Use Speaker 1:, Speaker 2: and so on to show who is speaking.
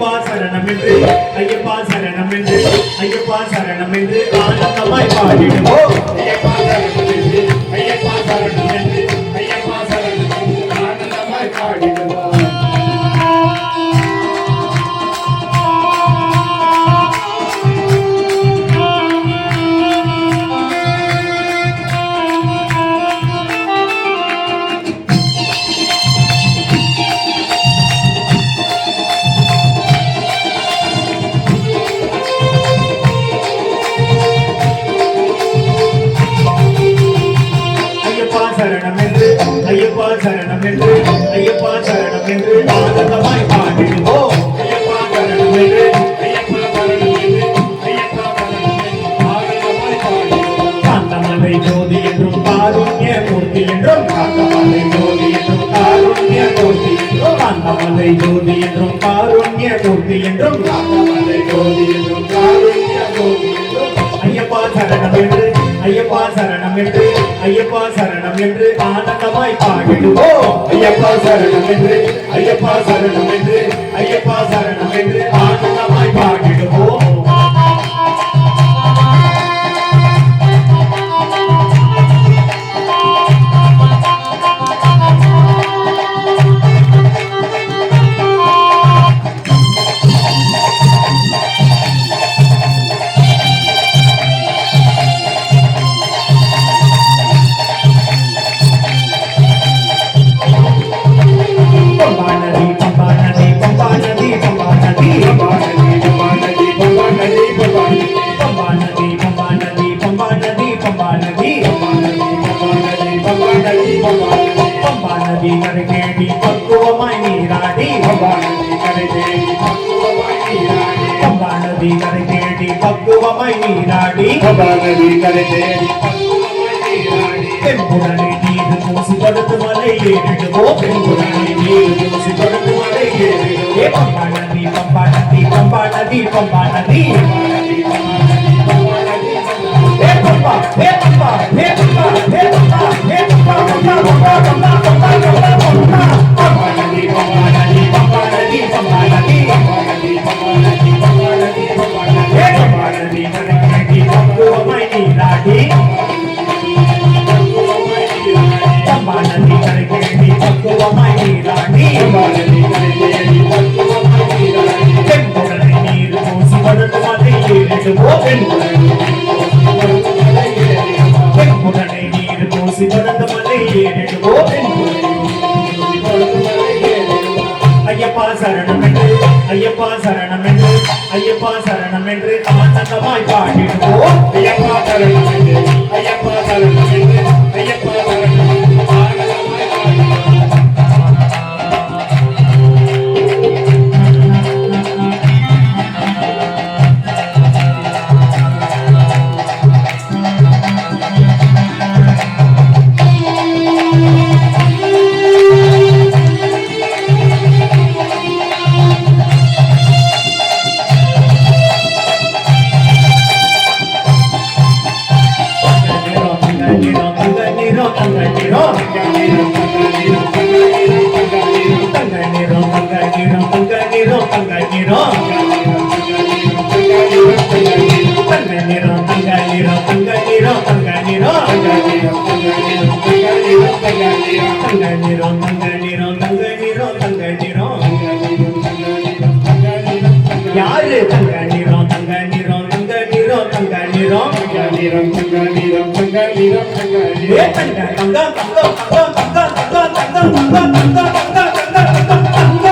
Speaker 1: ஐயப்பா சரணம் என்று ஐயப்பா சரணம் என்று ஐயப்பா சரணம் என்று ஆனந்தமாய் பாடிடுவோம். ஐயப்பா சரணம் என்று ஐயப்பா சரணம் என்று ஐயப்பா சரணம் என்று ஆனந்தமாய் பாடிடுவோம். சரணம் என்று ஐயப்பா சரணம் என்று ஐயப்பா சரணம் என்று ஆனந்தமாய் பாடிடுவோம். ஐயப்பா சரணம் என்று ஐயப்பா சரணம் என்று ஐயப்பா சரணம் என்று ஆனந்தமாய் பாடிடுவோம். காந்தமலை ஜோதி என்றும் காருண்ய மூர்த்தி என்றும் காந்தமலை ஜோதி என்றும் காருண்ய மூர்த்தி என்றும் காந்தமலை ஜோதி என்றும் காருண்ய மூர்த்தி என்றும் காந்தமலை ஜோதி என்றும் காருண்ய மூர்த்தி என்றும் ஐயப்பா சரணம் என்று ஐயப்பா சரணம் என்று ஐயப்பா சரணம் என்று ஆனந்தமாய் பாடிடுவோம். ஐயப்பா சரணம் என்று ஐயப்பா சரணம் என்று ஐயப்பா சரணம் என்று ஆனந்தமாய் பாடிடுவோம். நதி கரை தேடி பக்குவமாய் நீராடி நதி கரை தேடி பக்குவமாய் நீராடி நதி கரை தேடி பக்குவமாய் நீராடி நதி கரை தேடி பக்குவமாய் நீராடி பெண்புடனை நீர் பூசி படுத்து மலை ஏறிடுவோம். பெண்புடனை நீர் பூசி படுத்து மலை ஏறிடுவோம். பம்பா நதி பம்பா நதி பம்பா நதி பம்பா நதி பம்பா ஹே பம்பா ஹே பம்பா ஹே பம்பா ஹே பம்பா பம்பா பம்பா பம்பா பம்பா பம்பா பம்பா பம்பா நதி பம்பா நதி பம்பா நதி பம்பா நதி பம்பா நதி பம்பா நதி பம்பா நதி பம்பா நதி ஹே பம்பா நதி கரை பக்குவமாய் நீராடி பம்பா நதி கரை தேடி பக்குவமாய் நீராடி பம்பா நதி கரை தேடி பக்குவமாய் நீராடி பெண்புடனை நீர் பூசி படுத்து மலை ஏறிடுவோம். பெண்புடனை நீர் பூசி படுத்து மலை ஏறிடுவோம். ஐயப்பா சரணம் என்று ஐயப்பா சரணம் என்று ஐயப்பா சரணம் என்று ஆனந்தமாய் பாடிடுவோம். ஐயப்பா சரணம் என்று ஐயப்பா சரணம் என்று ஐயப்பா சரணம் என்று ஆனந்தமாய் பாடிடுவோம். யாரு தங்க நிறம் தங்க நிறம் தங்க நிறம் தங்க நிறம் தங்க நிறம் தங்க நிறம் தங்க நிறம் தங்க நிறம் தங்க தங்க தங்க தங்க தங்க தங்க தங்க தங்க தங்க